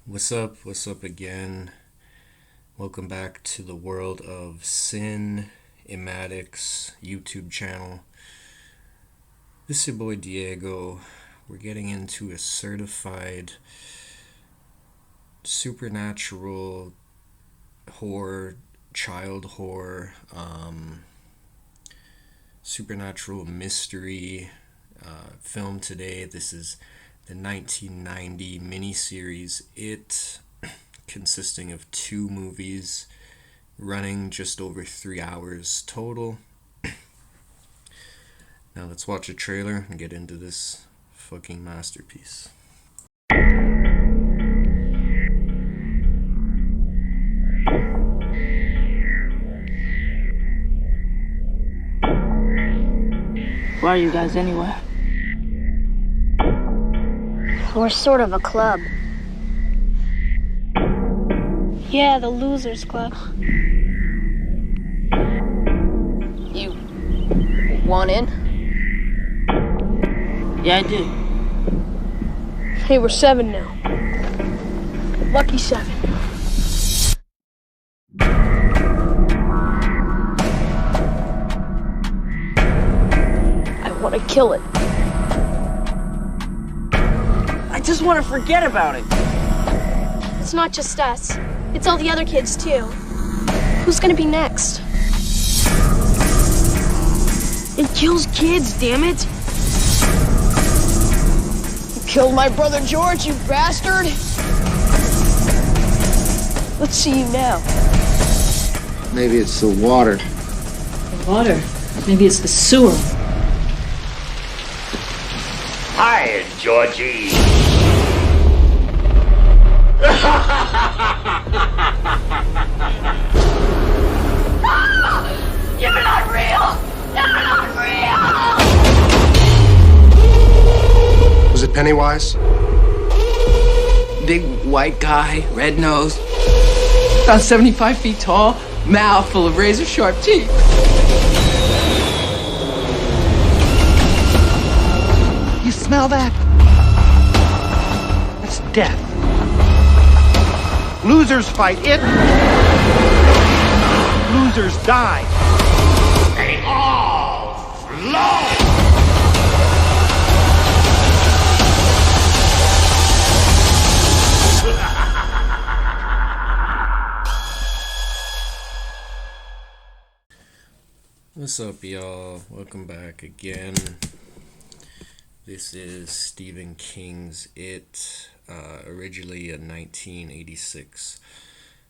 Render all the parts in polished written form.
What's up? What's up again? Welcome back to the world of Sin Ematics YouTube channel. This is your boy Diego. We're getting into a certified supernatural horror, child horror, supernatural mystery film today. This is the 1990 miniseries It, consisting of two movies running just over 3 hours total. Now let's watch a trailer and get into this fucking masterpiece. Why are you guys anywhere? We're sort of a club. Yeah, the Losers Club. You want in? Yeah, I do. Hey, we're 7 now. Lucky 7. I want to kill it. I just want to forget about it. It's not just us. It's all the other kids, too. Who's gonna be next? It kills kids, damn it! You killed my brother George, you bastard! Let's see you now. Maybe it's the water. The water. Maybe it's the sewer. Hi, Georgie. You're not real! You're not real! Was it Pennywise? Big white guy, red nose, about 75 feet tall, mouth full of razor sharp teeth. You smell that? That's death. Losers fight it. Losers die. They all flow! What's up, y'all? Welcome back again. This is Stephen King's It, originally a 1986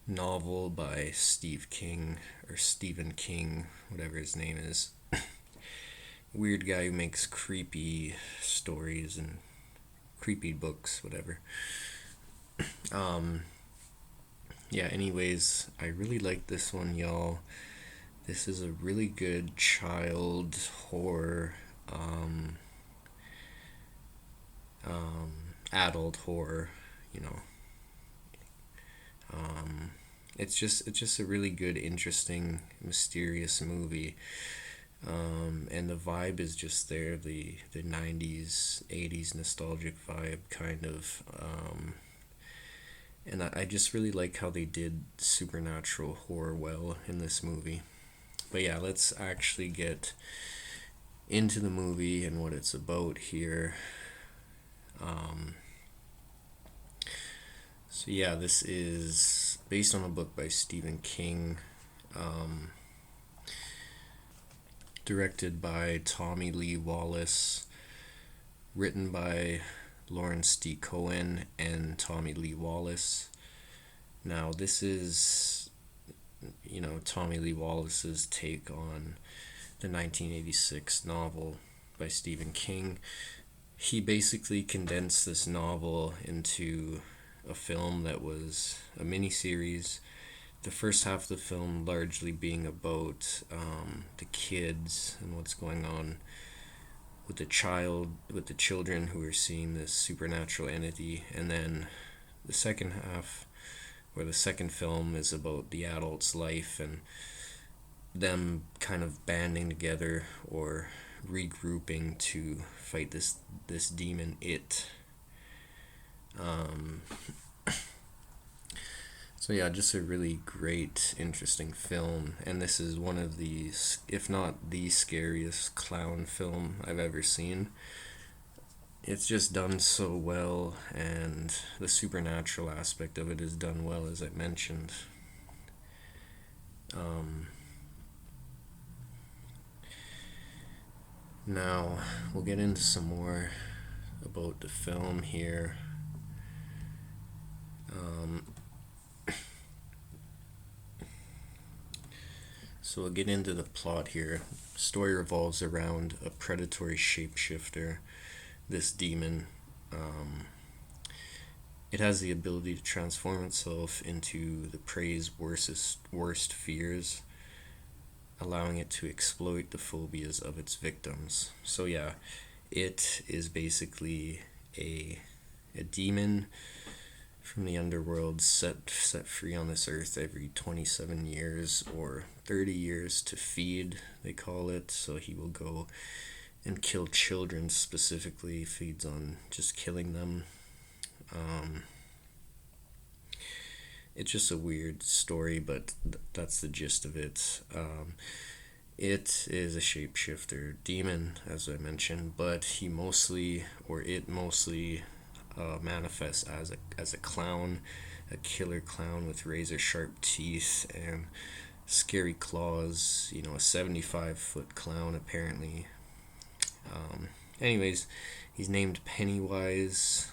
novel by Stephen King, whatever his name is. Weird guy who makes creepy stories and creepy books, whatever. Yeah, anyways, I really like this one, y'all. This is a really good child horror, adult horror, you know. It's just a really good, interesting, mysterious movie. And the vibe is just there, the 90s, 80s nostalgic vibe, kind of. And I just really like how they did supernatural horror well in this movie. But yeah, let's actually get into the movie and what it's about here. So yeah, this is based on a book by Stephen King, directed by Tommy Lee Wallace, written by Lawrence D. Cohen and Tommy Lee Wallace. Now, this is, Tommy Lee Wallace's take on the 1986 novel by Stephen King. He basically condensed this novel into a film that was a miniseries. The first half of the film largely being about the kids and what's going on with the children who are seeing this supernatural entity, and then the second half, where the second film is about the adult's life and them kind of banding together or regrouping to fight this demon It. So yeah, just a really great, interesting film, and this is one of the, if not the scariest clown film I've ever seen. It's just done so well, and the supernatural aspect of it is done well, as I mentioned. Now, we'll get into some more about the film here. So we'll get into the plot here. The story revolves around a predatory shapeshifter, this demon. It has the ability to transform itself into the prey's worst fears, allowing it to exploit the phobias of its victims. So yeah, it is basically a demon from the underworld set free on this earth every 27 years or 30 years to feed, they call it. So he will go and kill children specifically, feeds on just killing them. It's just a weird story, but that's the gist of it. It is a shapeshifter demon, as I mentioned, but it mostly manifests as a clown, a killer clown with razor sharp teeth and scary claws. A 75-foot clown apparently. Anyways, he's named Pennywise.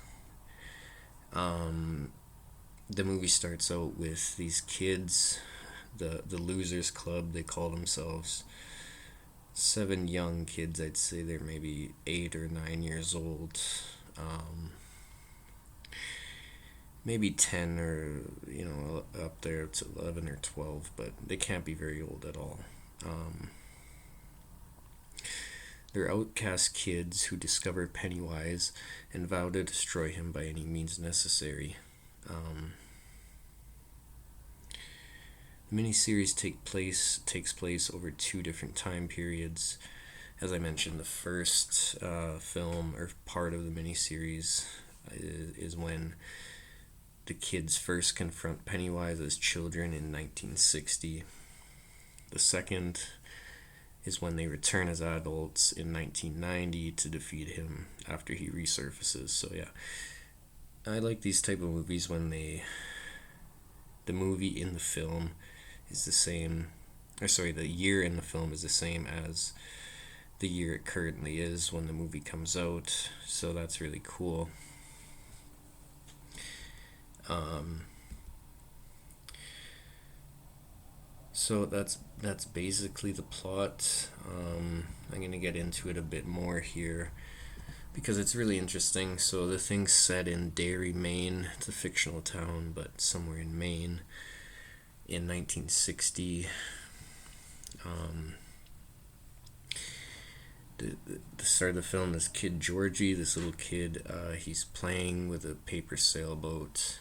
The movie starts out with these kids, the Losers Club, they call themselves. 7 young kids, I'd say they're maybe 8 or 9 years old. Maybe 10 or, up there to 11 or 12, but they can't be very old at all. They're outcast kids who discover Pennywise and vow to destroy him by any means necessary. The miniseries takes place over 2 different time periods. As I mentioned, the first film or part of the miniseries is when the kids first confront Pennywise as children in 1960. The second is when they return as adults in 1990 to defeat him after he resurfaces. So yeah, I like these type of movies when the movie in the film is the same, the year in the film is the same as the year it currently is when the movie comes out. So that's really cool. So that's basically the plot. I'm going to get into it a bit more here because it's really interesting. So the thing's set in Derry, Maine. It's a fictional town, but somewhere in Maine in 1960. The start of the film, this kid Georgie, this little kid, he's playing with a paper sailboat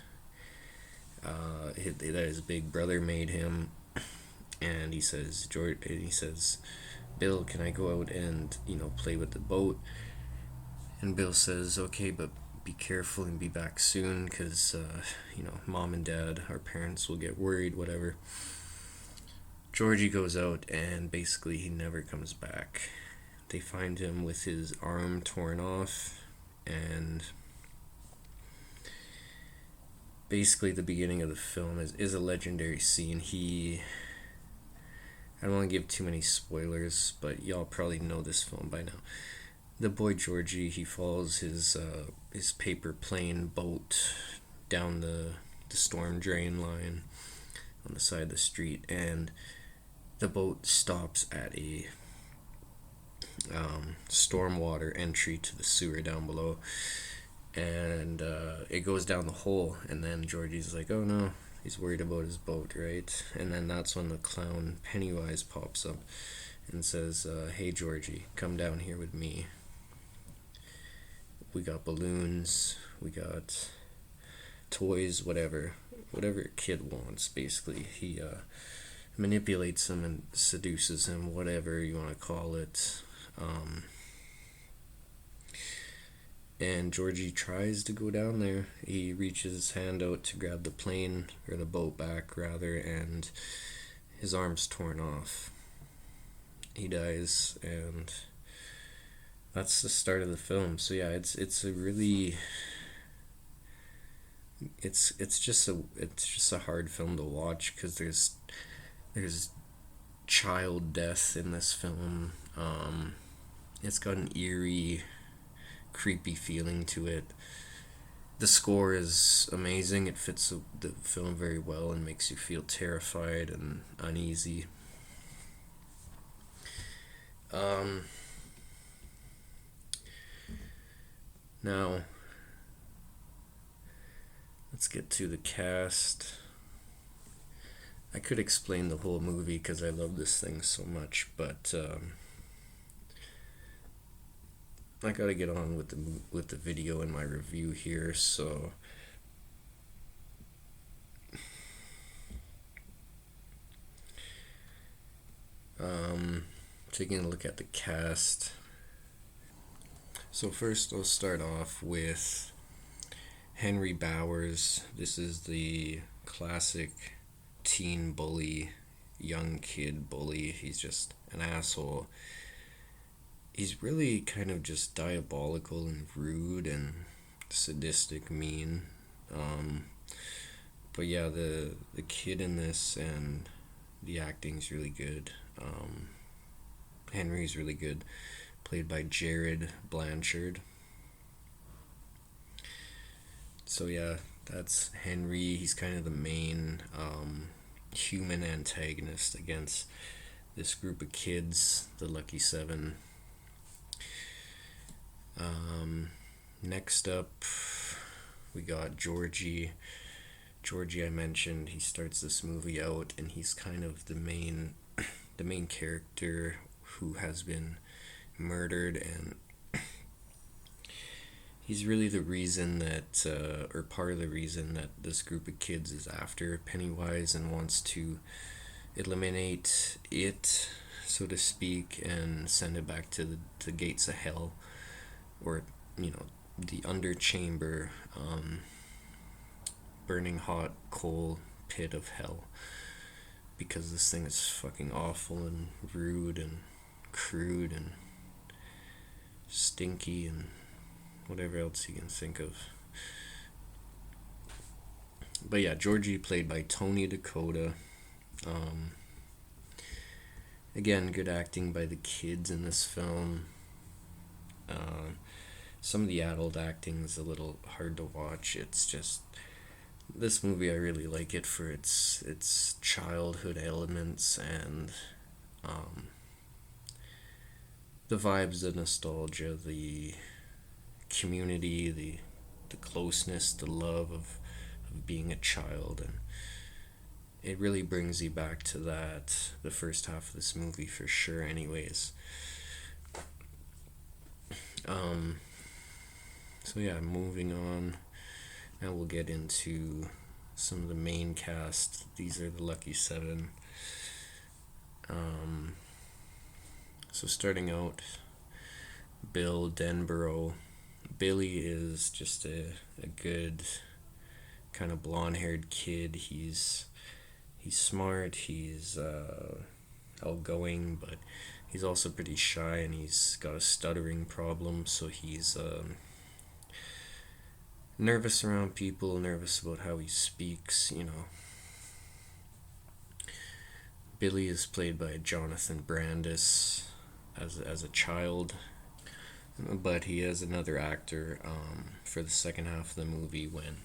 that his big brother made him. And he says, Bill, can I go out and, play with the boat? And Bill says, okay, but be careful and be back soon, because, mom and dad, our parents, will get worried, whatever. Georgie goes out, and basically he never comes back. They find him with his arm torn off, and basically the beginning of the film is a legendary scene. I don't want to give too many spoilers, but y'all probably know this film by now. The boy Georgie, he follows his paper plane boat down the storm drain line on the side of the street, and the boat stops at a stormwater entry to the sewer down below, and it goes down the hole, and then Georgie's like, oh no, he's worried about his boat, right? And then that's when the clown Pennywise pops up and says, hey Georgie, come down here with me. We got balloons, we got toys, whatever a kid wants, basically. He manipulates him and seduces him, whatever you want to call it. And Georgie tries to go down there. He reaches his hand out to grab the plane, or the boat back rather, and his arm's torn off. He dies, and that's the start of the film. So yeah, it's a really it's just a hard film to watch, because there's child death in this film. It's got an eerie, creepy feeling to it. The score is amazing. It fits the film very well and makes you feel terrified and uneasy. Now, let's get to the cast. I could explain the whole movie because I love this thing so much, but I gotta get on with the video and my review here. So taking a look at the cast. So first I'll start off with Henry Bowers. This is the classic teen bully, young kid bully. He's just an asshole. He's really kind of just diabolical and rude and sadistic, mean. But yeah, the kid in this, and the acting's really good. Henry's really good, played by Jared Blanchard. So yeah, that's Henry. He's kind of the main human antagonist against this group of kids, the Lucky Seven. Next up, we got Georgie. Georgie, I mentioned, he starts this movie out, and he's kind of the main character who has been murdered, and he's really the reason that, or part of the reason that this group of kids is after Pennywise and wants to eliminate it, so to speak, and send it back to the gates of hell, or, the underchamber, burning hot coal pit of hell, because this thing is fucking awful and rude and crude and stinky and whatever else you can think of. But yeah, Georgie, played by Tony Dakota. Again, good acting by the kids in this film. Some of the adult acting is a little hard to watch. It's just, this movie, I really like it for its childhood elements and the vibes, the nostalgia, the community, the closeness, the love of being a child, and it really brings you back to that, the first half of this movie for sure anyways. So yeah, moving on. Now we'll get into some of the main cast. These are the Lucky Seven. So starting out, Bill Denborough. Billy is just a good kind of blonde-haired kid. He's smart, he's outgoing, but he's also pretty shy, and he's got a stuttering problem, so he's nervous around people, nervous about how he speaks, Billy is played by Jonathan Brandis as a child, but he is another actor for the second half of the movie, when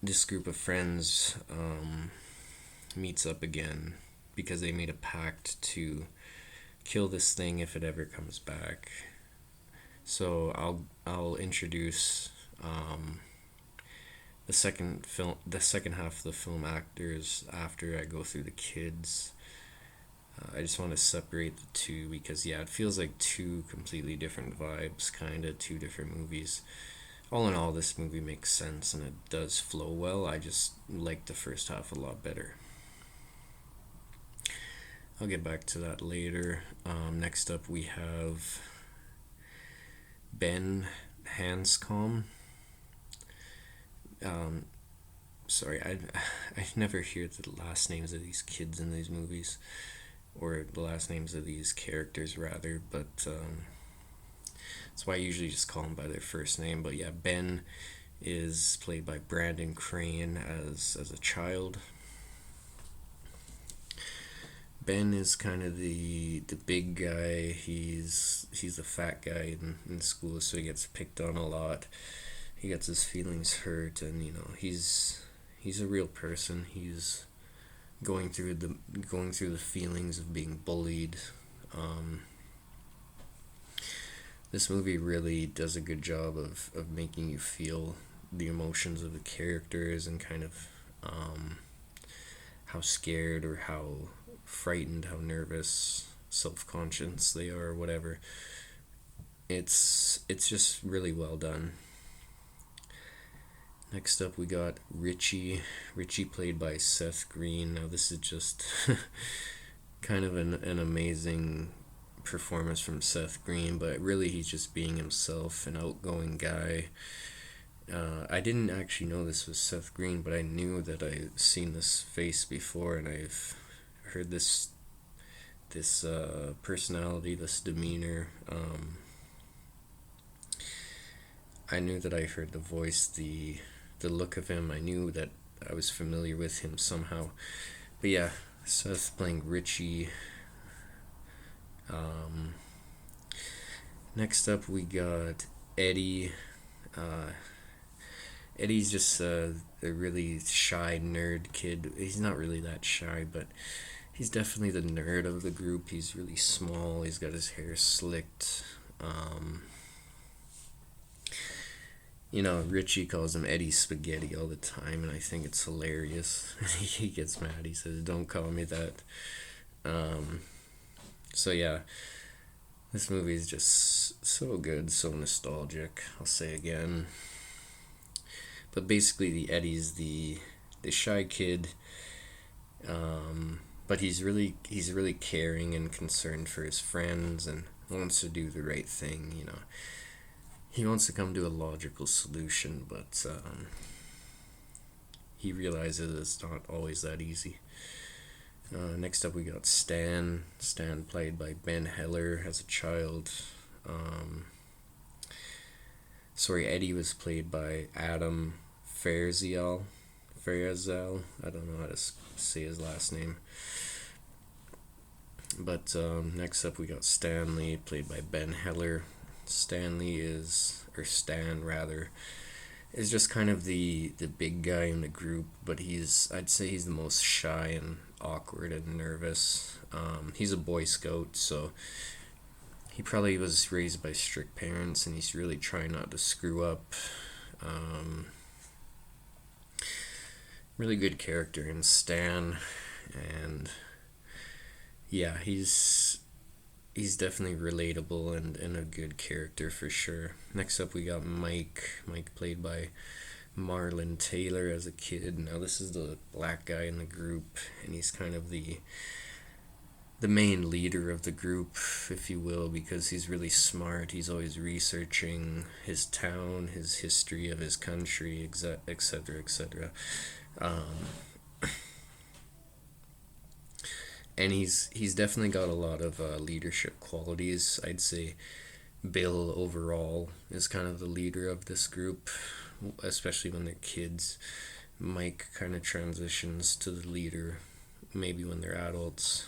this group of friends meets up again because they made a pact to kill this thing if it ever comes back. So I'll introduce the second half of the film actors after I go through the kids. I just want to separate the two because, yeah, it feels like two completely different vibes, kind of two different movies. All in all, this movie makes sense and it does flow well. I just like the first half a lot better. I'll get back to that later. Next up we have Ben Hanscom. Sorry, I never hear the last names of these kids in these movies, or the last names of these characters rather, but that's why I usually just call them by their first name. But yeah, Ben is played by Brandon Crane as a child. Ben is kind of the big guy. He's the fat guy in school, so he gets picked on a lot. He gets his feelings hurt, and he's a real person. He's going through the feelings of being bullied. This movie really does a good job of making you feel the emotions of the characters, and kind of how scared or how frightened, how nervous, self-conscious they are, or whatever. It's just really well done. Next up we got Richie played by Seth Green. Now this is just kind of an amazing performance from Seth Green, but really he's just being himself, an outgoing guy. I didn't actually know this was Seth Green, but I knew that I've seen this face before, and I've heard this personality, this demeanor. I knew that I heard the voice, the look of him. I knew that I was familiar with him somehow. But yeah, Seth playing Richie. Next up we got Eddie. Eddie's just a really shy nerd kid. He's not really that shy, but he's definitely the nerd of the group. He's really small. He's got his hair slicked. Richie calls him Eddie Spaghetti all the time, and I think it's hilarious. He gets mad. He says, "Don't call me that." So yeah, this movie is just so good, so nostalgic. I'll say again. But basically, the Eddie's the shy kid, but he's really caring and concerned for his friends, and wants to do the right thing. He wants to come to a logical solution, but he realizes it's not always that easy. Next up we got Stan played by Ben Heller as a child. Eddie was played by Adam Fairzial. I don't know how to say his last name. But next up we got Stanley played by Ben Heller. Stan is just kind of the big guy in the group, but I'd say he's the most shy and awkward and nervous. He's a Boy Scout, so he probably was raised by strict parents, and he's really trying not to screw up. Really good character in Stan, and yeah, he's definitely relatable and a good character for sure. Next up we got Mike played by Marlon Taylor as a kid. Now this is the black guy in the group, and he's kind of the main leader of the group, if you will, because he's really smart. He's always researching his town, his history of his country, etc., etc. And he's definitely got a lot of leadership qualities. I'd say Bill overall is kind of the leader of this group, especially when they're kids. Mike kind of transitions to the leader maybe when they're adults.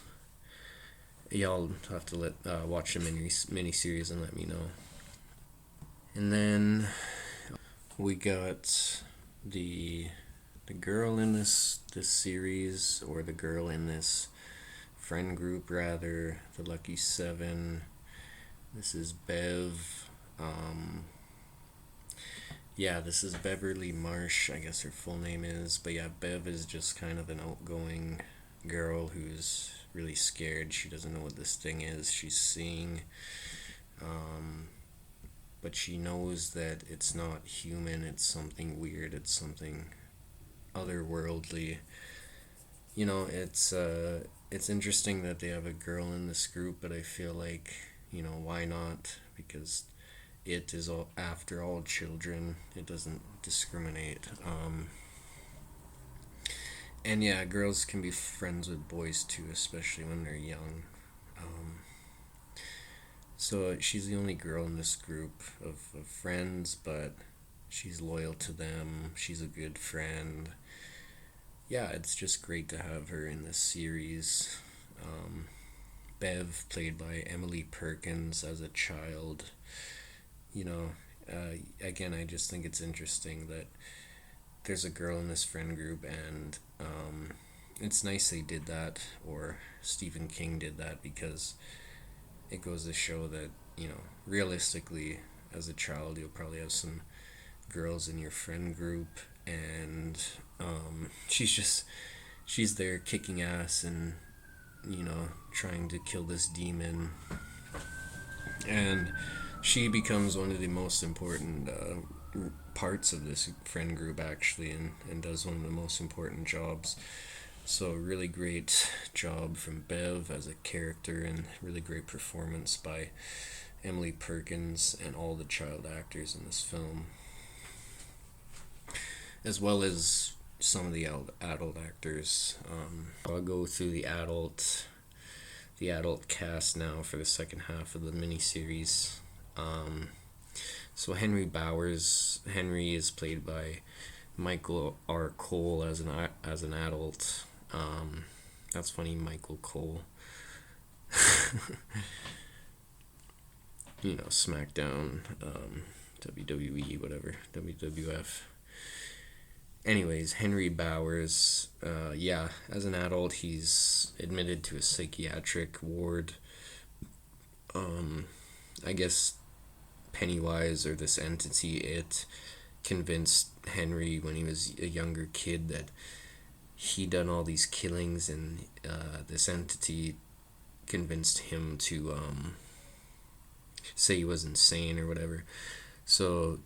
Y'all have to watch the miniseries and let me know. And then we got the girl in this series, or the girl in this friend group rather, the Lucky Seven. This is Bev. This is Beverly Marsh, I guess her full name is. But yeah, Bev is just kind of an outgoing girl who's really scared. She doesn't know what this thing is she's seeing. But she knows that it's not human, it's something weird, it's something otherworldly. It's interesting that they have a girl in this group, but I feel like, why not? Because it is all after all children. It doesn't discriminate. And yeah, girls can be friends with boys too, especially when they're young. So she's the only girl in this group of friends, but she's loyal to them. She's a good friend. Yeah, it's just great to have her in this series. Bev, played by Emily Perkins as a child. Again, I just think it's interesting that there's a girl in this friend group, and it's nice they did that, or Stephen King did that, because it goes to show that, realistically, as a child, you'll probably have some girls in your friend group, and she's there kicking ass and, trying to kill this demon, and she becomes one of the most important parts of this friend group, actually, and does one of the most important jobs. So really great job from Bev as a character, and really great performance by Emily Perkins and all the child actors in this film, as well as some of the adult actors. I'll go through the adult cast now for the second half of the miniseries. So Henry is played by Michael R. Cole as an adult. That's funny, Michael Cole. SmackDown, WWE, whatever, WWF. Anyways, Henry Bowers, as an adult, he's admitted to a psychiatric ward. I guess Pennywise, or this entity, it convinced Henry when he was a younger kid that he done all these killings, and this entity convinced him to say he was insane or whatever. So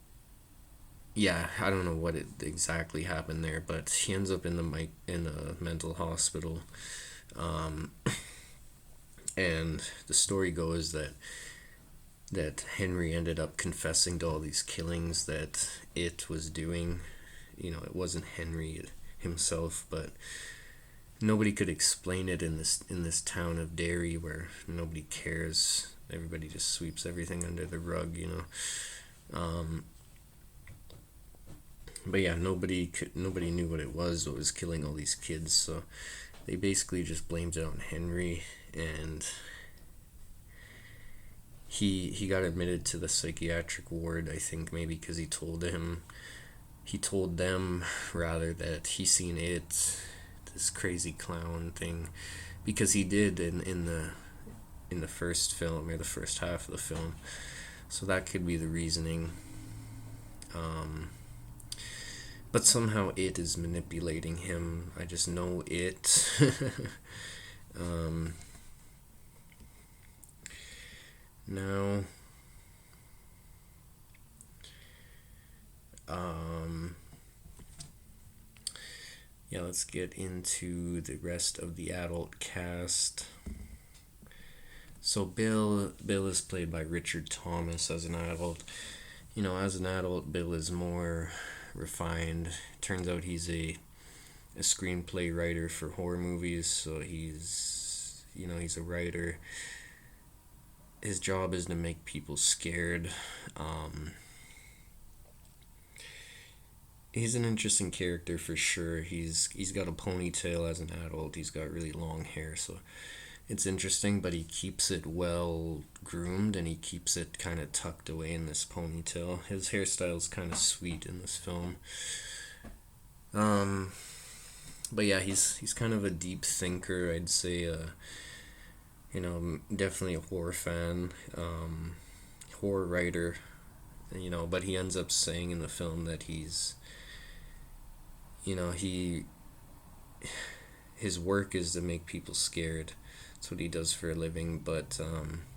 yeah, I don't know what exactly happened there, but he ends up in a mental hospital, and the story goes that Henry ended up confessing to all these killings that it was doing. It wasn't Henry himself, but nobody could explain it in this town of Derry, where nobody cares. Everybody just sweeps everything under the rug, But yeah, nobody knew what was killing all these kids, so they basically just blamed it on Henry, and he got admitted to the psychiatric ward, I think, maybe because he told them that he seen it, this crazy clown thing, because he did in the first film, or the first half of the film. So that could be the reasoning. But somehow it is manipulating him. I just know it. Now, let's get into the rest of the adult cast. So Bill is played by Richard Thomas as an adult. As an adult, Bill is more refined. Turns out he's a screenplay writer for horror movies, so he's a writer. His job is to make people scared. He's an interesting character for sure. He's got a ponytail as an adult. He's got really long hair, so it's interesting, but he keeps it well groomed, and he keeps it kind of tucked away in this ponytail. His hairstyle's kind of sweet in this film. But yeah, he's kind of a deep thinker, I'd say. Definitely a horror fan, horror writer, but he ends up saying in the film that he's, his work is to make people scared. That's what he does for a living, but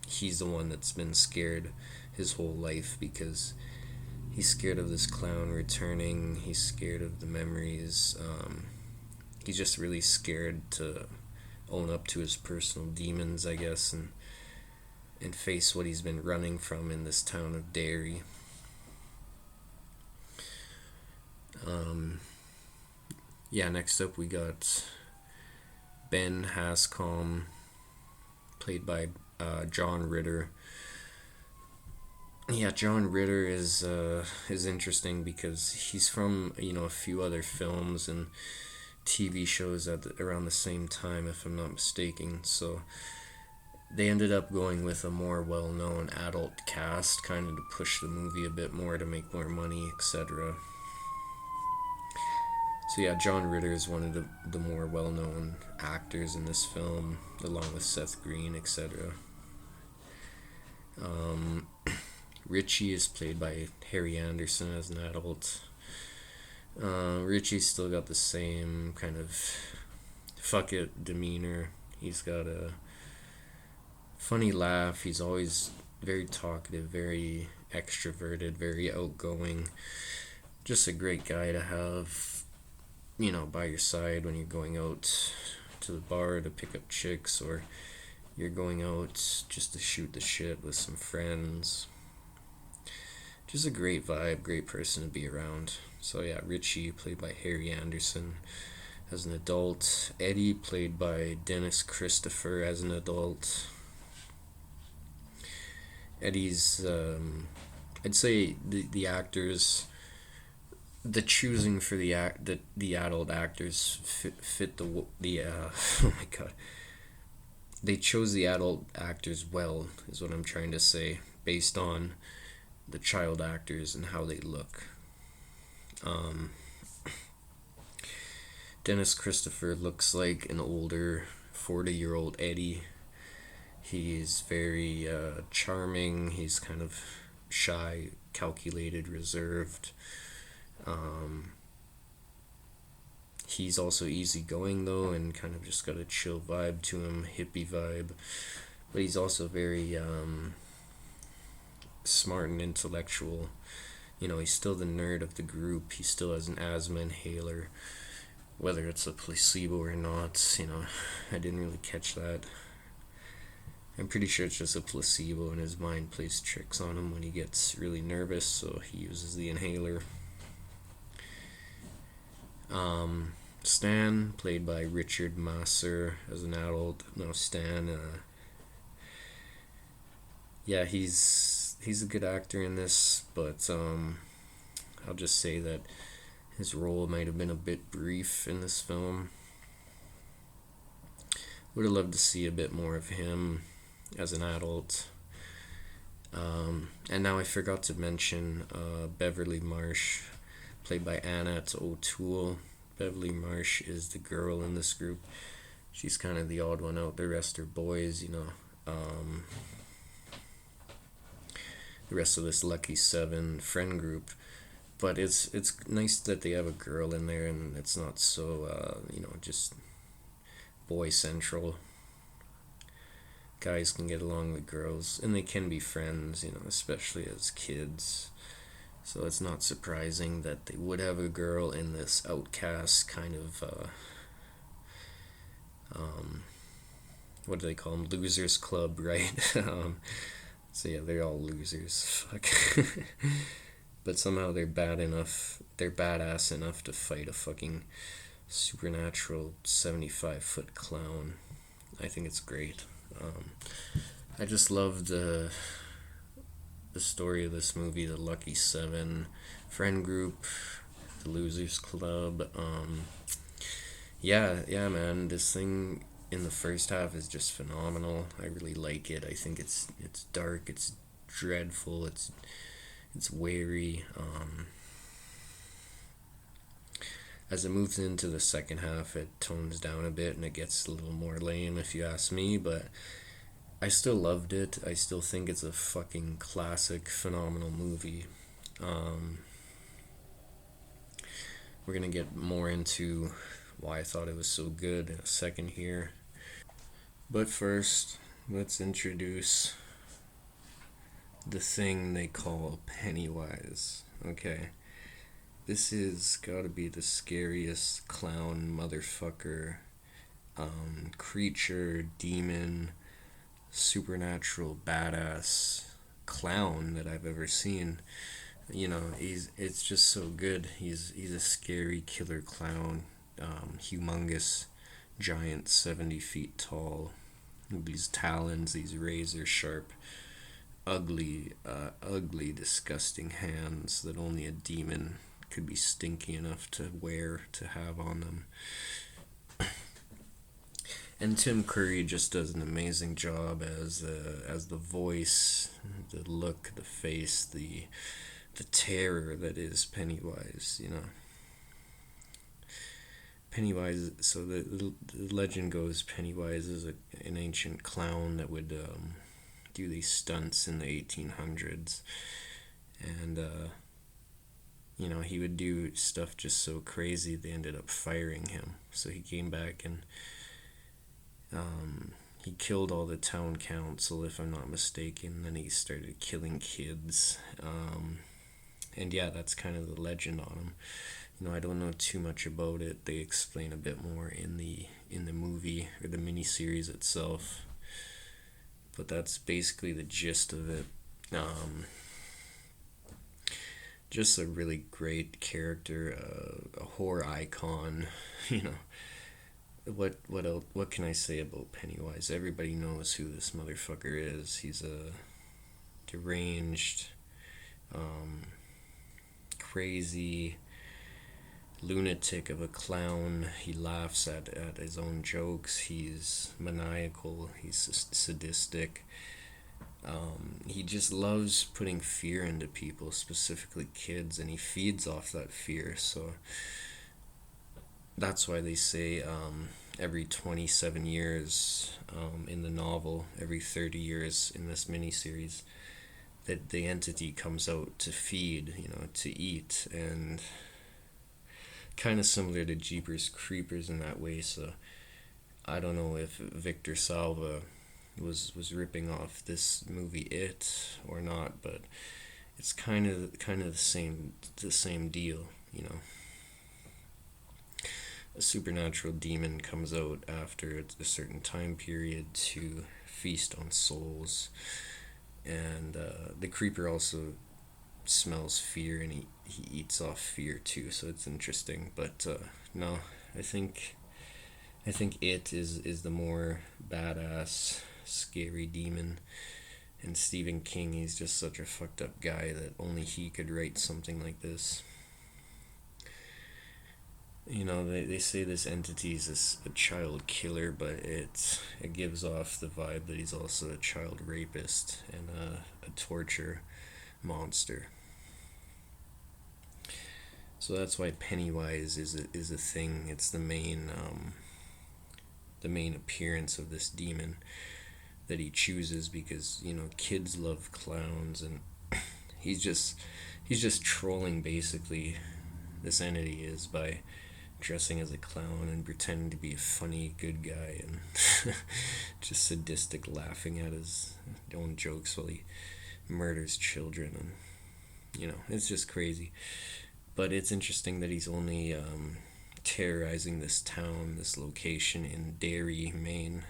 he's the one that's been scared his whole life, because he's scared of this clown returning, he's scared of the memories, he's just really scared to own up to his personal demons, I guess, and face what he's been running from in this town of Derry. Next up we got Ben Hascom, played by John Ritter. John Ritter is interesting because he's from a few other films and TV shows around the same time, if I'm not mistaken. So they ended up going with a more well-known adult cast, kind of to push the movie a bit more to make more money, etc. So John Ritter is one of the more well-known actors in this film, along with Seth Green, etc. Richie is played by Harry Anderson as an adult. Richie's still got the same kind of fuck it demeanor. He's got a funny laugh. He's always very talkative, very extroverted, very outgoing. Just a great guy to have, by your side when you're going out to the bar to pick up chicks, or you're going out just to shoot the shit with some friends. Just a great vibe, great person to be around. So Richie, played by Harry Anderson as an adult. Eddie, played by Dennis Christopher as an adult. Eddie's, I'd say the actors, the choosing for the adult actors fit the oh my god. They chose the adult actors well, is what I'm trying to say, based on the child actors and how they look. Dennis Christopher looks like an older 40-year-old Eddie. He's very charming. He's kind of shy, calculated, reserved. He's also easygoing though, and kind of just got a chill vibe to him, hippie vibe. But he's also very smart and intellectual. He's still the nerd of the group. He still has an asthma inhaler. Whether it's a placebo or not, I didn't really catch that. I'm pretty sure it's just a placebo, and his mind plays tricks on him when he gets really nervous, so he uses the inhaler. Stan, played by Richard Masur as an adult. No, Stan, he's a good actor in this, but I'll just say that his role might have been a bit brief in this film. Would have loved to see a bit more of him as an adult. And now I forgot to mention Beverly Marsh, played by Annette O'Toole. Beverly Marsh is the girl in this group. She's kind of the odd one out. The rest are boys, the rest of this Lucky Seven friend group. But it's nice that they have a girl in there, and it's not so just boy central. Guys can get along with girls, and they can be friends, especially as kids. So it's not surprising that they would have a girl in this outcast kind of what do they call them? Losers club, right? So they're all losers. Fuck. But somehow they're badass enough to fight a fucking supernatural 75-foot clown. I think it's great. I just love the story of this movie, the Lucky Seven friend group, the Losers Club. Man, this thing in the first half is just phenomenal. I really like it. I think it's dark, it's dreadful, it's wary. As it moves into the second half, it tones down a bit and it gets a little more lame, if you ask me, but I still loved it. I still think it's a fucking classic, phenomenal movie. We're gonna get more into why I thought it was so good in a second here. But first, let's introduce the thing they call Pennywise. Okay. This is gotta be the scariest clown motherfucker, creature, demon, supernatural badass clown that I've ever seen. It's just so good. He's a scary killer clown, humongous, giant, 70 feet tall, with these talons, these razor sharp, ugly, disgusting hands that only a demon could be stinky enough to have on them. And Tim Curry just does an amazing job as the voice, the look, the face, the terror that is Pennywise. Pennywise. So the legend goes Pennywise is an ancient clown that would do these stunts in the 1800s, and he would do stuff just so crazy they ended up firing him. So he came back and he killed all the town council, if I'm not mistaken. Then he started killing kids. And yeah, that's kind of the legend on him. I don't know too much about it. They explain a bit more in the movie or the miniseries itself. But that's basically the gist of it. Just a really great character, a horror icon. What else? What can I say about Pennywise? Everybody knows who this motherfucker is. He's a deranged, crazy lunatic of a clown. He laughs at his own jokes. He's maniacal. He's sadistic. He just loves putting fear into people, specifically kids, and he feeds off that fear. So that's why they say every 27 years in the novel, every 30 years in this miniseries, that the entity comes out to feed, to eat, and kind of similar to Jeepers Creepers in that way. So I don't know if Victor Salva was ripping off this movie It or not, but it's kind of the same deal. A supernatural demon comes out after a certain time period to feast on souls, and the creeper also smells fear, and he eats off fear too. So it's interesting. But no, I think It is the more badass, scary demon. And Stephen King, he's just such a fucked up guy that only he could write something like this. They say this entity is a child killer, but it gives off the vibe that he's also a child rapist and a torture monster. So that's why Pennywise is a thing. It's the main appearance of this demon that he chooses because kids love clowns, and he's just trolling basically. This entity is by dressing as a clown and pretending to be a funny good guy and just sadistic, laughing at his own jokes while he murders children, and it's just crazy. But it's interesting that he's only terrorizing this town, this location in Derry, Maine.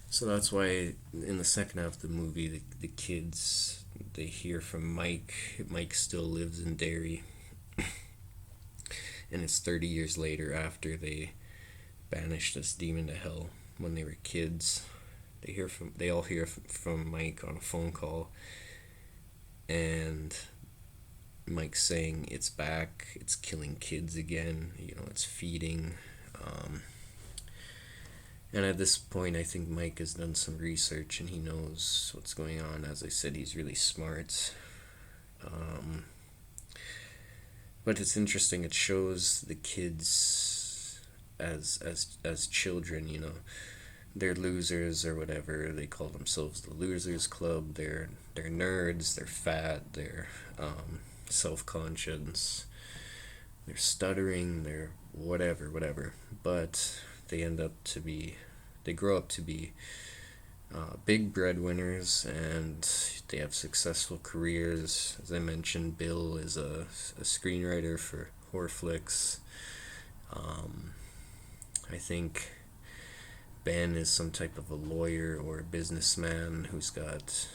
So that's why in the second half of the movie, the kids, they hear from Mike. Mike still lives in Derry. And it's 30 years later after they banished this demon to hell when they were kids. They all hear from Mike on a phone call, and Mike's saying it's back, it's killing kids again, it's feeding. And at this point, I think Mike has done some research and he knows what's going on. As I said, he's really smart. But it's interesting. It shows the kids as children. They're losers or whatever. They call themselves the Losers Club. They're nerds. They're fat. They're self-conscious. They're stuttering. They're whatever. But they grow up to be big breadwinners, and they have successful careers. As I mentioned, Bill is a screenwriter for horror flicks. I think Ben is some type of a lawyer or a businessman who's got,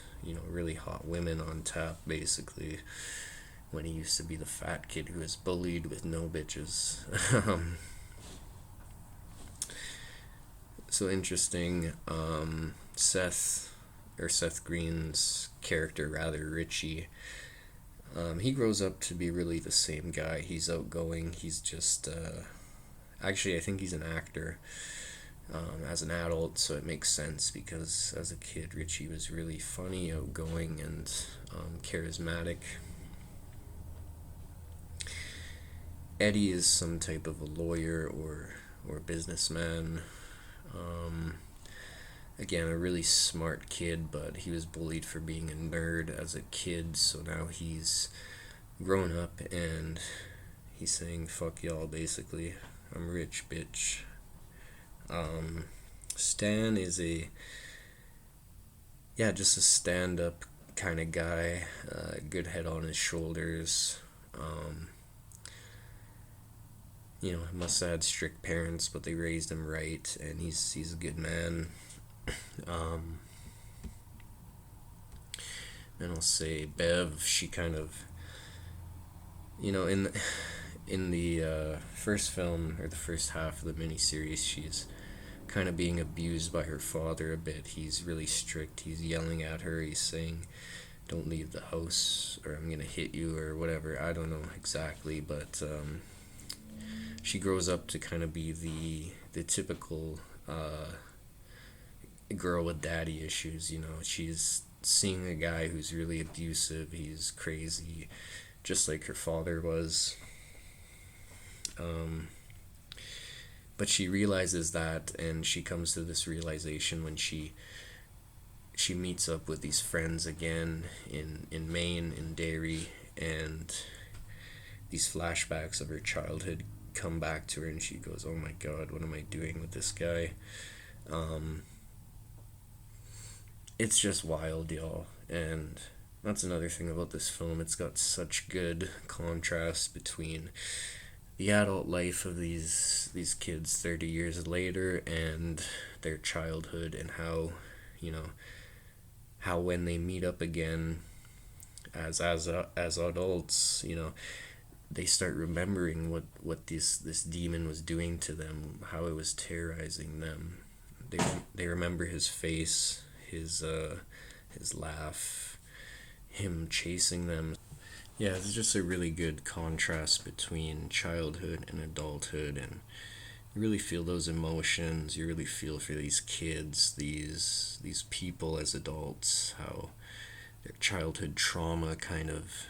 really hot women on tap, basically, when he used to be the fat kid who was bullied with no bitches. So interesting. Seth Green's character, rather, Richie, he grows up to be really the same guy. He's outgoing. He's just actually, I think he's an actor as an adult, so it makes sense, because as a kid Richie was really funny, outgoing, and charismatic. Eddie is some type of a lawyer or businessman. Again, a really smart kid, but he was bullied for being a nerd as a kid, so now he's grown up and he's saying, fuck y'all, basically. I'm rich, bitch. Stan is just a stand-up kind of guy, good head on his shoulders. Must have had strict parents, but they raised him right, and he's a good man. And I'll say Bev, she kind of, in the first film, or the first half of the miniseries, she's kind of being abused by her father a bit. He's really strict. He's yelling at her. He's saying, don't leave the house or I'm gonna hit you, or whatever. I don't know exactly, but she grows up to kind of be the typical girl with daddy issues. She's seeing a guy who's really abusive. He's crazy, just like her father was. But she realizes that, and she comes to this realization when she meets up with these friends again in Maine, in Derry, and these flashbacks of her childhood come back to her, and she goes, oh my god, what am I doing with this guy? It's just wild, y'all. And that's another thing about this film. It's got such good contrast between the adult life of these kids 30 years later and their childhood, and how when they meet up again as adults, they start remembering what this demon was doing to them, how it was terrorizing them. They remember his face, his laugh, him chasing them. Yeah, it's just a really good contrast between childhood and adulthood, and you really feel those emotions. You really feel for these kids, these people as adults, how their childhood trauma kind of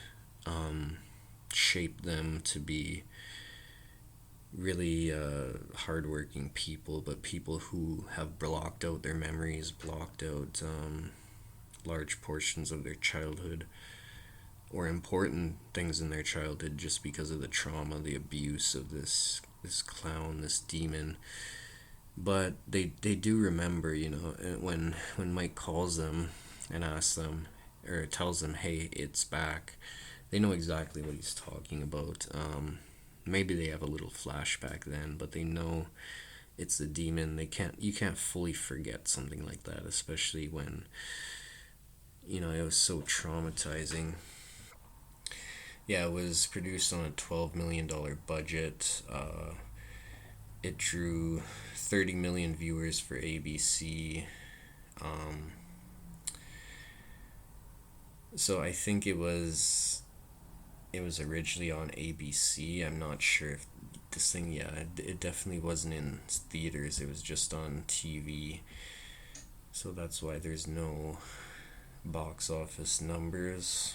shaped them to be really hardworking people, but people who have blocked out their memories, blocked out large portions of their childhood, or important things in their childhood, just because of the trauma, the abuse of this clown, this demon. But they do remember, when Mike calls them and asks them, or tells them, hey, it's back, they know exactly what he's talking about. Maybe they have a little flashback then, but they know it's the demon. You can't fully forget something like that, especially when it was so traumatizing. Yeah, it was produced on a $12 million budget. It drew 30 million viewers for ABC. So I think it was originally on ABC. I'm not sure if this thing, it definitely wasn't in theaters. It was just on TV. So that's why there's no box office numbers.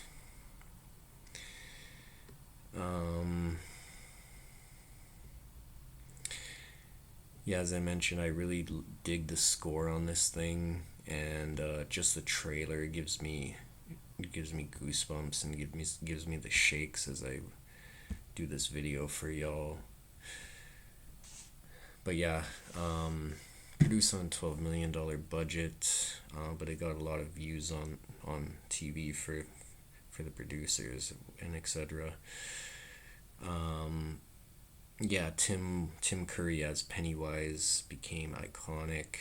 As I mentioned, I really dig the score on this thing, and just the trailer gives me goosebumps and gives me the shakes as I do this video for y'all. But produced on $12 million budget, but it got a lot of views on TV for the producers and etc. yeah, Tim Curry as Pennywise became iconic.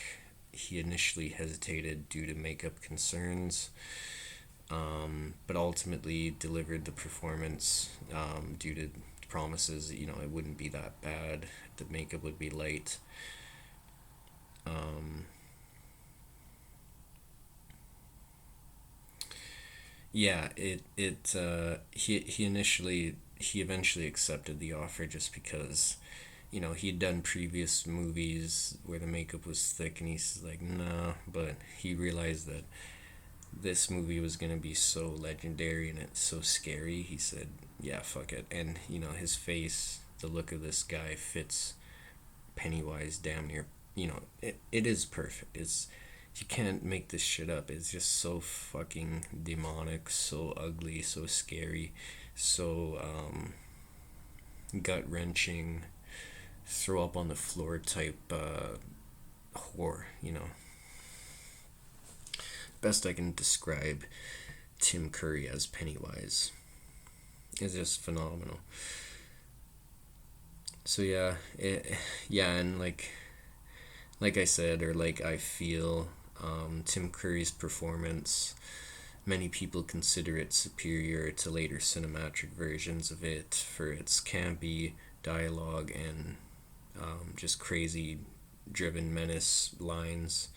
He initially hesitated due to makeup concerns, but ultimately delivered the performance due to promises that, it wouldn't be that bad, the makeup would be light. Yeah, he eventually accepted the offer just because, he'd done previous movies where the makeup was thick, and he's like, nah, but he realized that this movie was gonna be so legendary and it's so scary. He said, yeah, fuck it. And his face, the look of this guy fits Pennywise damn near. It is perfect. It's You can't make this shit up. It's just so fucking demonic, so ugly, so scary, so gut wrenching, throw up on the floor type horror. Best I can describe Tim Curry as Pennywise. It's just phenomenal. So and like I said, or like I feel, Tim Curry's performance, many people consider it superior to later cinematic versions of it for its campy dialogue and just crazy driven menacing lines.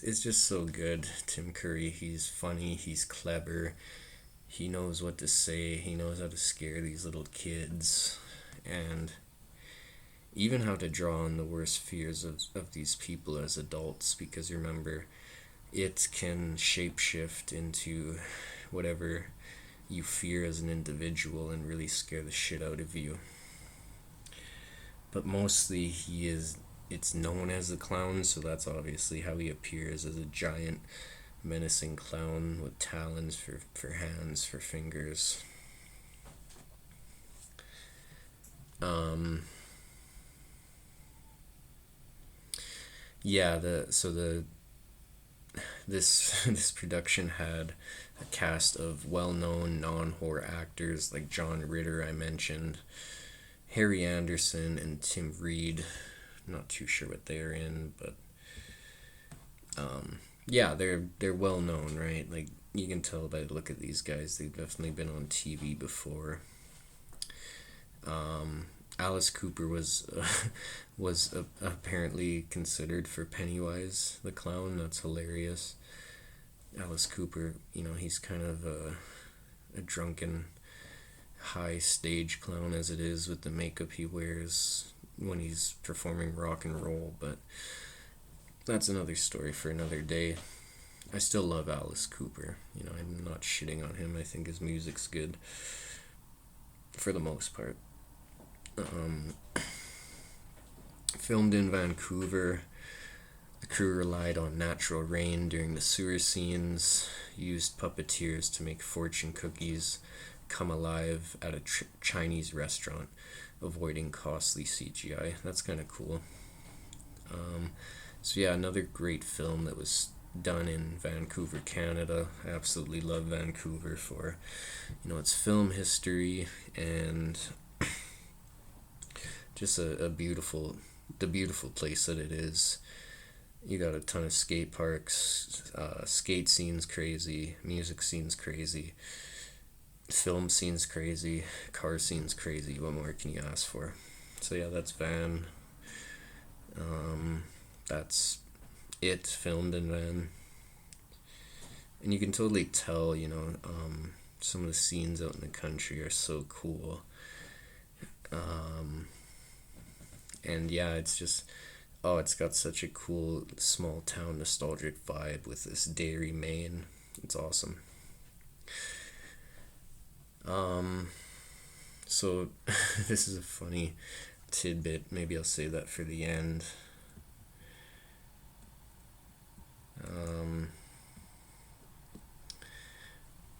It's just so good. Tim Curry, he's funny, he's clever, he knows what to say, he knows how to scare these little kids, and even how to draw on the worst fears of these people as adults, because remember, it can shapeshift into whatever you fear as an individual and really scare the shit out of you. But mostly it's known as a clown, so that's obviously how he appears, as a giant menacing clown with talons for hands, for fingers. This production had a cast of well-known non-horror actors like John Ritter, I mentioned, Harry Anderson, and Tim Reed. Not too sure what they're in, but they're well known, right? Like, you can tell by the look at these guys, they've definitely been on TV before. Alice Cooper was apparently considered for Pennywise the clown. That's hilarious. Alice Cooper, he's kind of a drunken, high stage clown as it is, with the makeup he wears when he's performing rock and roll, but that's another story for another day. I still love Alice Cooper. I'm not shitting on him. I think his music's good for the most part. Filmed in Vancouver, the crew relied on natural rain during the sewer scenes, used puppeteers to make fortune cookies come alive at a Chinese restaurant, avoiding costly CGI. That's kind of cool. Another great film that was done in Vancouver, Canada. I absolutely love Vancouver for, its film history and just the beautiful place that it is. You got a ton of skate parks, skate scenes crazy, music scenes crazy, film scenes crazy, car scenes crazy. What more can you ask for? So that's Van. That's it, filmed in Van. And you can totally tell, some of the scenes out in the country are so cool. It's just, it's got such a cool small town nostalgic vibe with this Derry, Maine. It's awesome. So this is a funny tidbit. Maybe I'll save that for the end.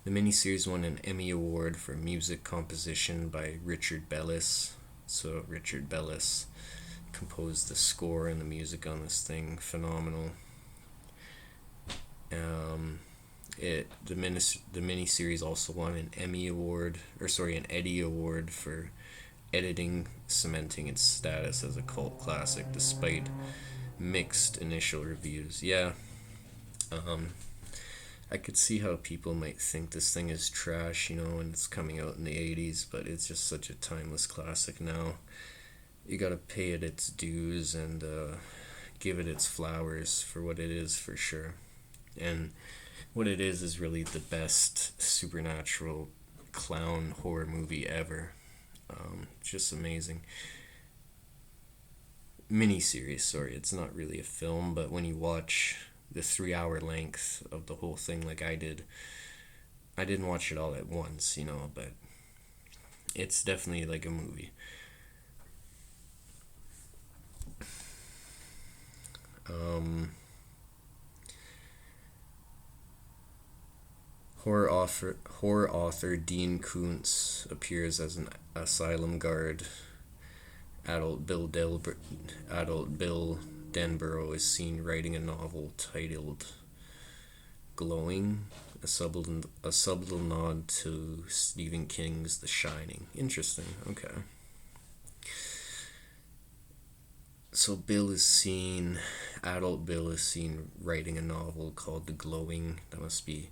The miniseries won an Emmy Award for music composition by Richard Bellis. So Richard Bellis composed the score and the music on this thing. Phenomenal. The miniseries also won an an Eddie Award for editing, cementing its status as a cult classic despite mixed initial reviews. Yeah, I could see how people might think this thing is trash, when it's coming out in the 80s, but it's just such a timeless classic now. You gotta pay it its dues and give it its flowers for what it is, for sure. And what it is really the best supernatural clown horror movie ever. Just amazing. Miniseries, sorry, it's not really a film, but when you watch the 3-hour length of the whole thing like I didn't watch it all at once, but it's definitely like a movie. Horror author Dean Koontz appears as an asylum guard. Adult Bill Denborough is seen writing a novel titled Glowing, a subtle nod to Stephen King's The Shining. Interesting, okay. So adult Bill is seen writing a novel called The Glowing. That must be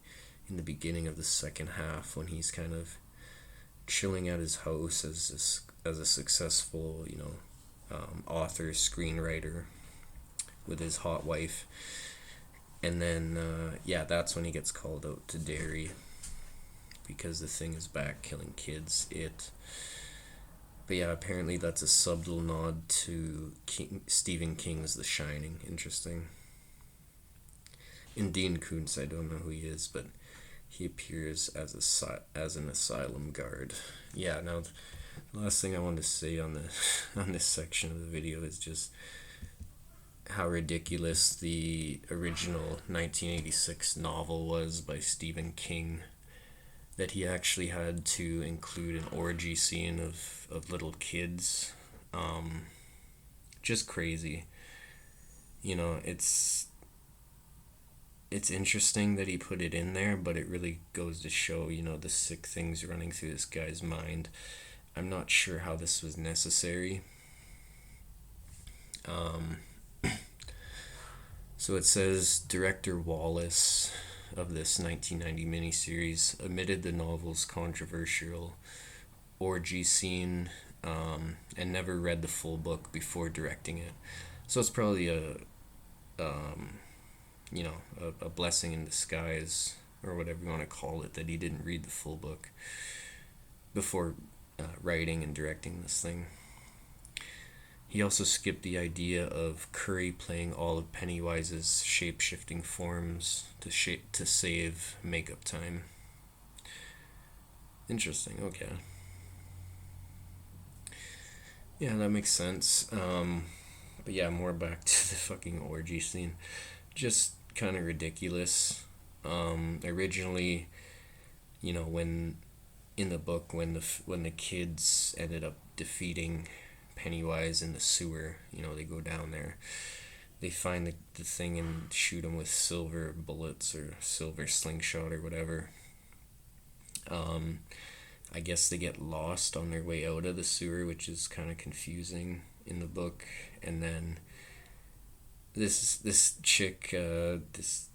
in the beginning of the second half when he's kind of chilling at his house as a successful, author, screenwriter with his hot wife. And then, that's when he gets called out to Derry because the thing is back killing kids. But yeah, apparently that's a subtle nod to Stephen King's The Shining. Interesting. In Dean Koontz, I don't know who he is, but he appears as an asylum guard. Yeah, now the last thing I want to say on this section of the video is just how ridiculous the original 1986 novel was by Stephen King, that he actually had to include an orgy scene of little kids. Just crazy. It's interesting that he put it in there, but it really goes to show, the sick things running through this guy's mind. I'm not sure how this was necessary. So it says director Wallace of this 1990 miniseries admitted the novel's controversial orgy scene and never read the full book before directing it. So it's probably a blessing in disguise, or whatever you want to call it, that he didn't read the full book before writing and directing this thing. He also skipped the idea of Curry playing all of Pennywise's shape-shifting forms to save makeup time. Interesting, okay. Yeah, that makes sense. But yeah, more back to the fucking orgy scene. Just kind of ridiculous. Originally, when in the book, when the kids ended up defeating Pennywise in the sewer, they go down there, they find the thing and shoot him with silver bullets or silver slingshot or whatever. I guess they get lost on their way out of the sewer, which is kind of confusing in the book. And then this chick, this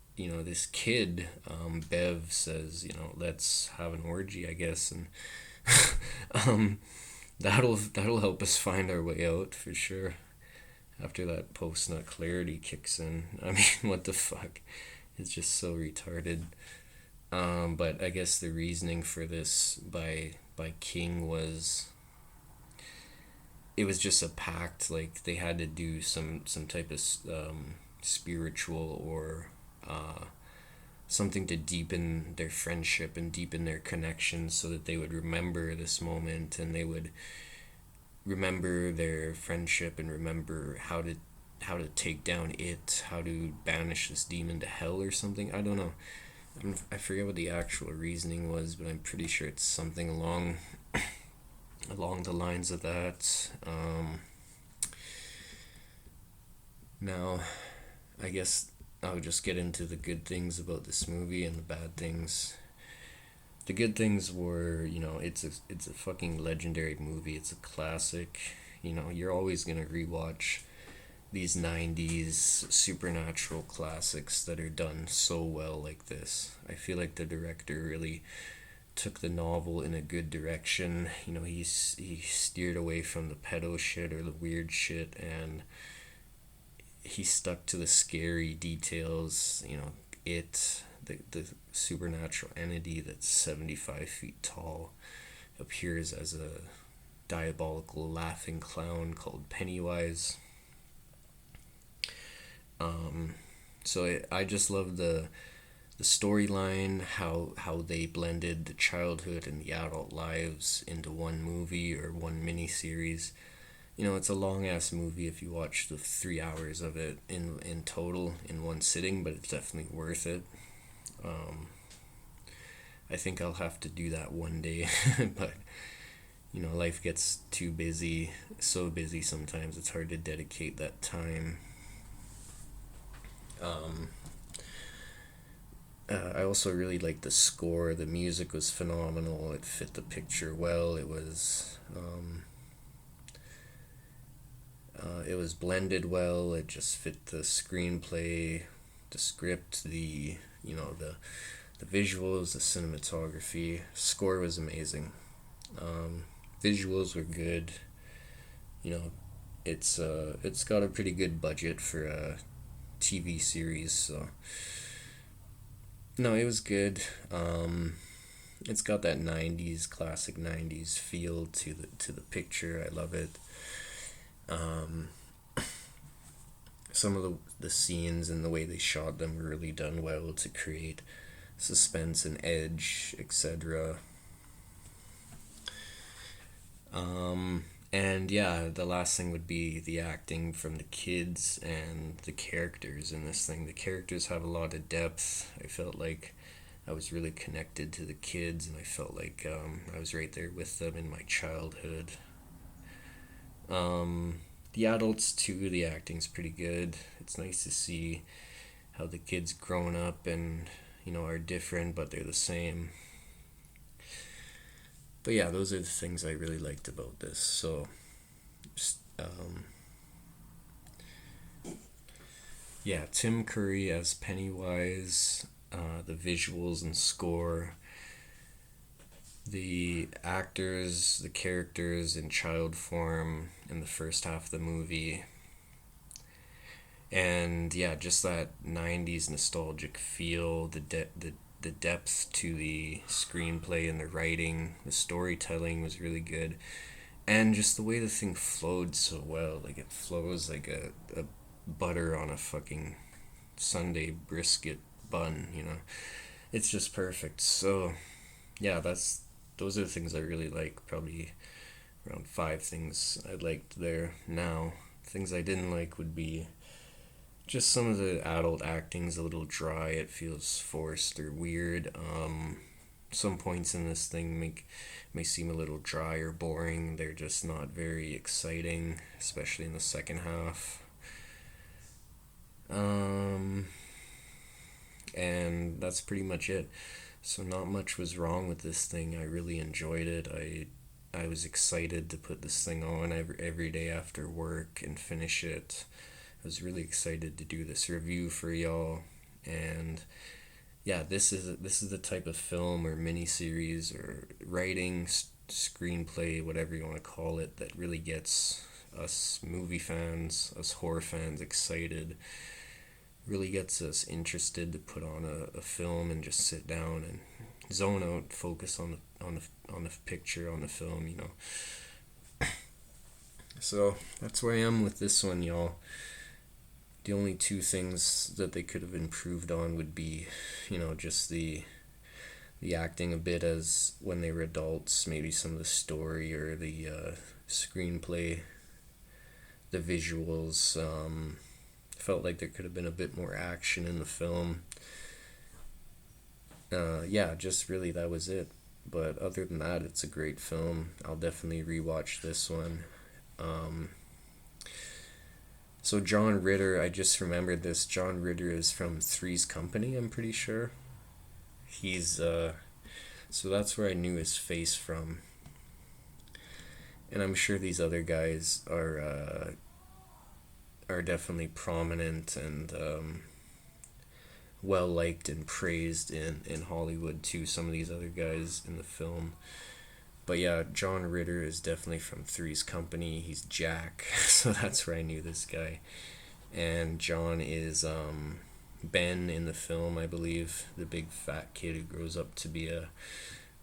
kid, Bev, says, let's have an orgy, I guess, and that'll help us find our way out for sure. After that post-nut clarity kicks in, I mean, what the fuck? It's just so retarded. But I guess the reasoning for this by King was, it was just a pact, like they had to do some type of spiritual or something to deepen their friendship and deepen their connection, so that they would remember this moment and they would remember their friendship and remember how to take down how to banish this demon to hell or something. I don't know. I forget what the actual reasoning was, but I'm pretty sure it's something along the lines of that. Now, I guess I'll just get into the good things about this movie and the bad things. The good things were, it's a fucking legendary movie. It's a classic. You're always gonna rewatch these 90s supernatural classics that are done so well like this. I feel like the director really took the novel in a good direction. He steered away from the pedo shit or the weird shit, and he stuck to the scary details. The supernatural entity that's 75 feet tall appears as a diabolical laughing clown called Pennywise. I just love the storyline, how they blended the childhood and the adult lives into one movie or one miniseries. It's a long ass movie if you watch the 3 hours of it in total in one sitting, but it's definitely worth it. I think I'll have to do that one day, but life gets too busy, so busy sometimes it's hard to dedicate that time. I also really liked the score. The music was phenomenal. It fit the picture well. It was blended well. It just fit the screenplay, the script, the visuals, the cinematography. Score was amazing. Visuals were good. It's got a pretty good budget for a TV series, so no, it was good. It's got that 90s, classic 90s feel to the picture. I love it. Some of the scenes and the way they shot them were really done well to create suspense and edge, etc. And yeah, the last thing would be the acting from the kids and the characters in this thing. The characters have a lot of depth. I felt like I was really connected to the kids, and I felt like I was right there with them in my childhood. The adults too, the acting's pretty good. It's nice to see how the kids grown up and are different, but they're the same. But yeah, those are the things I really liked about this. So, yeah, Tim Curry as Pennywise, the visuals and score, the actors, the characters in child form in the first half of the movie, and yeah, just that 90s nostalgic feel, the depth to the screenplay and the writing, the storytelling was really good, and just the way the thing flowed so well. Like, it flows like a butter on a fucking Sunday brisket bun, it's just perfect. So yeah, those are the things I really like. Probably around 5 things I liked there. Now, things I didn't like would be just some of the adult acting's a little dry. It feels forced or weird. Some points in this thing may seem a little dry or boring. They're just not very exciting, especially in the second half. And that's pretty much it. So not much was wrong with this thing. I really enjoyed it. I was excited to put this thing on every day after work and finish it. I was really excited to do this review for y'all. And yeah, this is the type of film or miniseries or writing, screenplay, whatever you want to call it, that really gets us movie fans, us horror fans excited. Really gets us interested to put on a film and just sit down and zone out, focus on the picture, on the film, So that's where I am with this one, y'all. The only 2 things that they could have improved on would be, just the acting a bit as when they were adults, maybe some of the story or the screenplay, the visuals. Felt like there could have been a bit more action in the film. Yeah, just really that was it. But other than that, it's a great film. I'll definitely rewatch this one. So John Ritter, I just remembered this. John Ritter is from Three's Company, I'm pretty sure. He's, so that's where I knew his face from. And I'm sure these other guys are definitely prominent and well liked and praised in Hollywood too. Some of these other guys in the film, but yeah, John Ritter is definitely from Three's Company. He's Jack, so that's where I knew this guy. And John is Ben in the film, I believe, the big fat kid who grows up to be a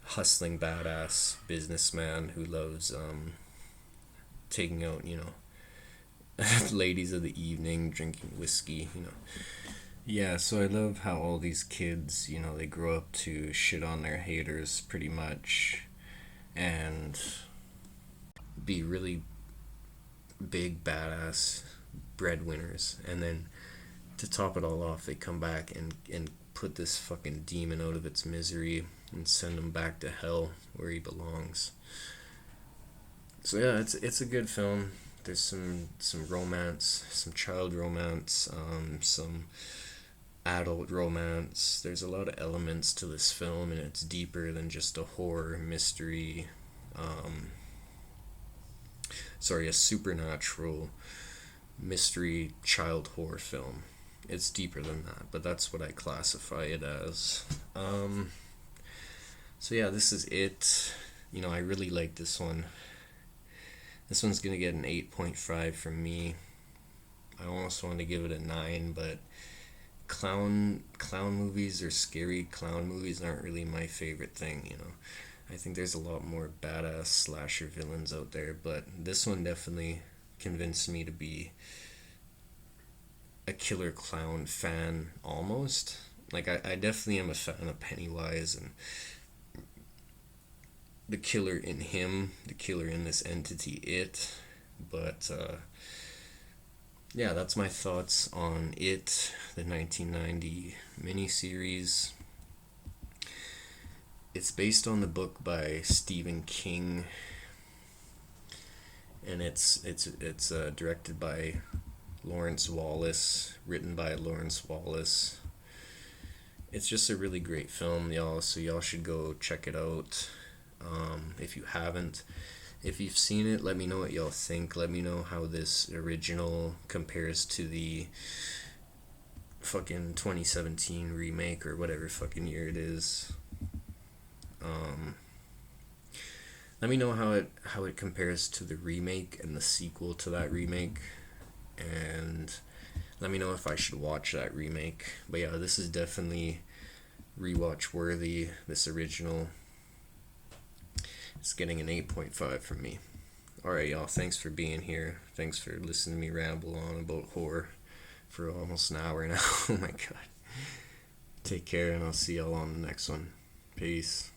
hustling badass businessman who loves taking out, ladies of the evening, drinking whiskey, Yeah, so I love how all these kids, they grow up to shit on their haters pretty much and be really big badass breadwinners, and then to top it all off, they come back and put this fucking demon out of its misery and send him back to hell where he belongs. So yeah, it's a good film. There's some romance, some child romance, some adult romance. There's a lot of elements to this film, and it's deeper than just a horror mystery, a supernatural mystery child horror film. It's deeper than that, but that's what I classify it as. So yeah, this is it. I really like this one. This one's gonna get an 8.5 from me. I almost wanted to give it a 9, but clown movies or scary clown movies aren't really my favorite thing, I think there's a lot more badass slasher villains out there, but this one definitely convinced me to be a killer clown fan almost. Like, I definitely am a fan of Pennywise and the killer in him, the killer in this entity, it. But, yeah, that's my thoughts on It, the 1990 miniseries. It's based on the book by Stephen King, and it's directed by Lawrence Wallace, written by Lawrence Wallace. It's just a really great film, y'all, so y'all should go check it out. If you haven't, if you've seen it, let me know what y'all think. Let me know how this original compares to the fucking 2017 remake or whatever fucking year it is. Let me know how it compares to the remake and the sequel to that remake, and let me know if I should watch that remake. But yeah, this is definitely rewatch worthy. This original, it's getting an 8.5 from me. Alright, y'all, thanks for being here. Thanks for listening to me ramble on about horror for almost an hour now. Oh my god. Take care, and I'll see y'all on the next one. Peace.